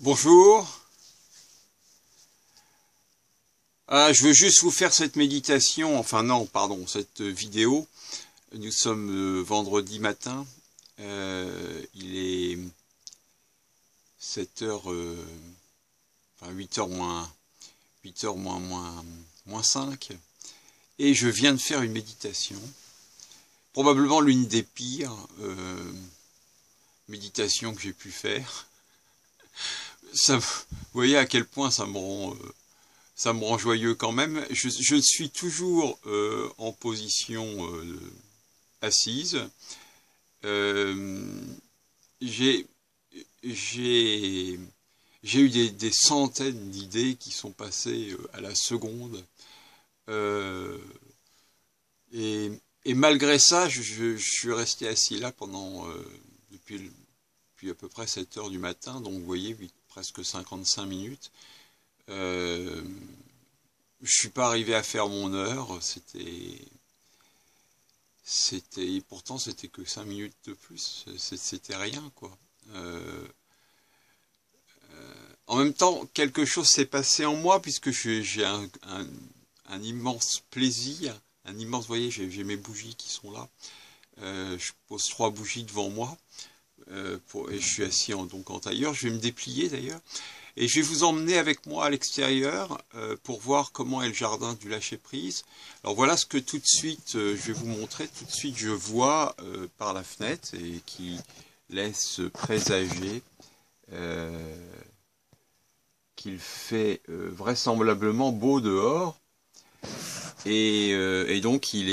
Bonjour. Je veux juste vous faire cette méditation, enfin non, pardon, cette vidéo. Nous sommes vendredi matin. Il est 7 heures, enfin 8 heures moins 5. Et je viens de faire une méditation. Probablement l'une des pires méditations que j'ai pu faire. Vous voyez à quel point ça me rend joyeux quand même. Je suis toujours en position assise. Euh, j'ai j'ai eu des centaines d'idées qui sont passées à la seconde. Euh, et, et malgré ça, je suis resté assis là pendant depuis à peu près 7 heures du matin. Donc vous voyez, presque 55 minutes. Euh, je suis pas arrivé à faire mon heure. Pourtant c'était que 5 minutes de plus. C'était rien, quoi. Euh, En même temps, quelque chose s'est passé en moi puisque j'ai un immense plaisir, un immense, vous voyez, j'ai mes bougies qui sont là. Je pose 3 bougies devant moi et je suis assis donc en tailleur. Je vais me déplier d'ailleurs et je vais vous emmener avec moi à l'extérieur pour voir comment est le jardin du lâcher-prise. Alors voilà ce que tout de suite je vais vous montrer. Tout de suite je vois par la fenêtre et qui laisse présager qu'il fait vraisemblablement beau dehors et donc il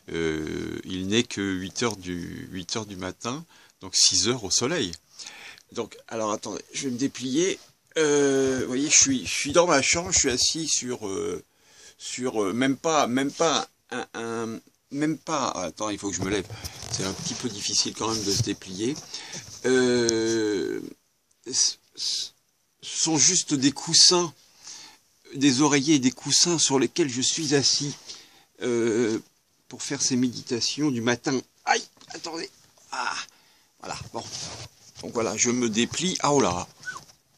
n'est que 8 heures du matin, donc 6 heures au soleil. Donc alors attendez, je vais me déplier. Vous voyez, je suis dans ma chambre, je suis assis sur même pas même pas. Attends, il faut que je me lève. C'est un petit peu difficile quand même de se déplier. Euh, Ce sont juste des coussins, des oreillers et des coussins sur lesquels je suis assis pour faire ces méditations du matin. Aïe, attendez. Ah, voilà, bon. Donc voilà, je me déplie. Ah oh là,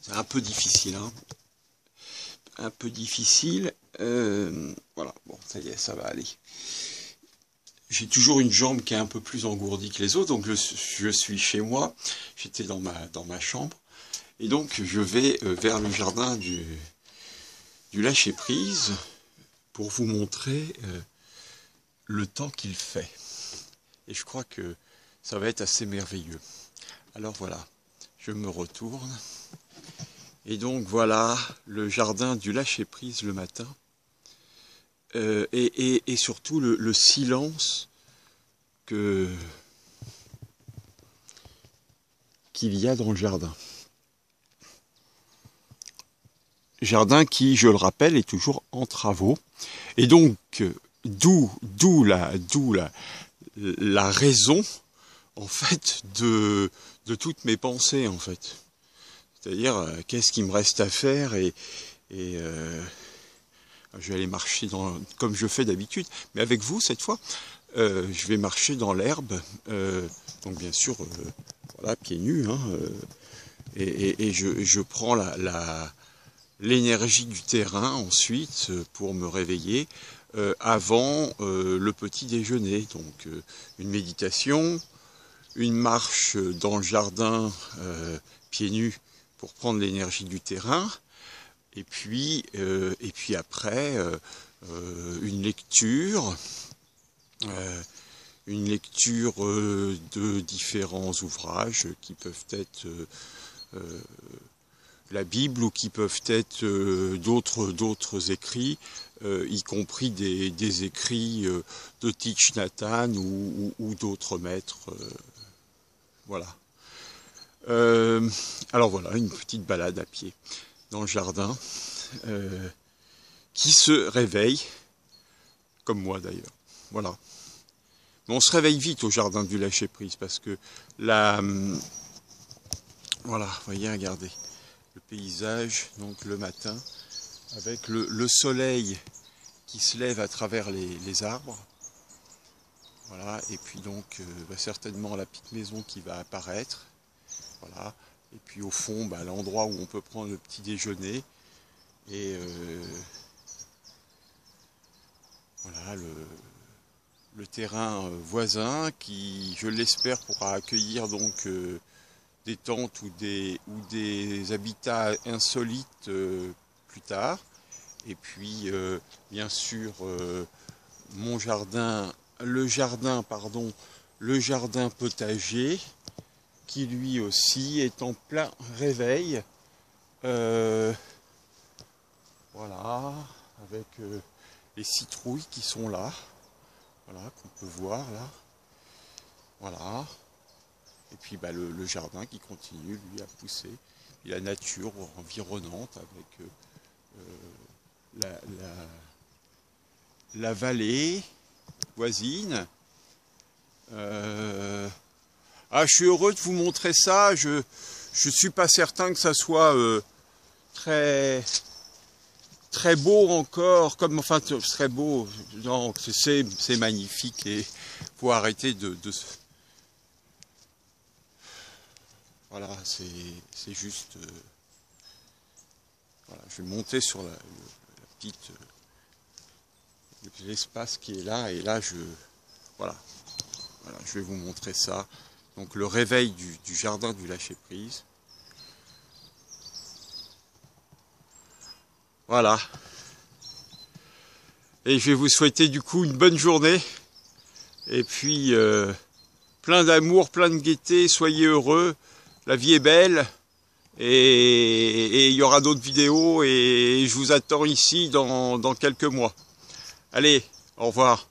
c'est un peu difficile, hein. Un peu difficile. Voilà, bon, ça y est, ça va aller. J'ai toujours une jambe qui est un peu plus engourdie que les autres, donc je suis chez moi. J'étais dans ma chambre. Et donc je vais vers le jardin du lâcher-prise pour vous montrer le temps qu'il fait. Et je crois que ça va être assez merveilleux. Alors voilà, je me retourne. Et donc voilà le jardin du lâcher-prise le matin. Et surtout le silence qu'il y a dans le jardin. Jardin qui, je le rappelle, est toujours en travaux. Et donc, d'où la raison, en fait, de toutes mes pensées, en fait. C'est-à-dire, qu'est-ce qu'il me reste à faire et je vais aller marcher comme je fais d'habitude, mais avec vous cette fois. Je vais marcher dans l'herbe, donc bien sûr, voilà, pieds nus, hein, et je prends l'énergie du terrain ensuite pour me réveiller avant le petit déjeuner. Donc une méditation, une marche dans le jardin pieds nus pour prendre l'énergie du terrain, et puis après une lecture. Une lecture de différents ouvrages qui peuvent être la Bible ou qui peuvent être d'autres écrits, y compris des écrits de Thich Nhat Hanh ou d'autres maîtres. Voilà. Alors voilà, une petite balade à pied dans le jardin qui se réveille, comme moi d'ailleurs. Voilà. Mais on se réveille vite au jardin du lâcher-prise parce que voilà, voyez, regardez, le paysage, donc le matin, avec le soleil qui se lève à travers les arbres. Voilà, et puis donc certainement la petite maison qui va apparaître. Voilà, Et puis au fond, bah, l'endroit où on peut prendre le petit déjeuner. Et voilà le terrain voisin qui, je l'espère, pourra accueillir donc des tentes ou des habitats insolites plus tard. Et puis bien sûr mon jardin, le jardin potager qui lui aussi est en plein réveil. Voilà, avec les citrouilles qui sont là, voilà, qu'on peut voir là, voilà. Et puis bah, le jardin qui continue lui à pousser, et la nature environnante avec la vallée voisine. Ah, je suis heureux de vous montrer ça. Je suis pas certain que ça soit très beau encore, comme enfin très beau. Non, c'est magnifique et faut arrêter de voilà, c'est juste. Voilà, je vais monter sur la petite l'espace qui est là et là voilà, je vais vous montrer ça. Donc le réveil du jardin du lâcher-prise. Voilà. Et je vais vous souhaiter du coup une bonne journée. Et puis plein d'amour, plein de gaieté, soyez heureux. La vie est belle. Et il y aura d'autres vidéos et je vous attends ici dans quelques mois. Allez, au revoir.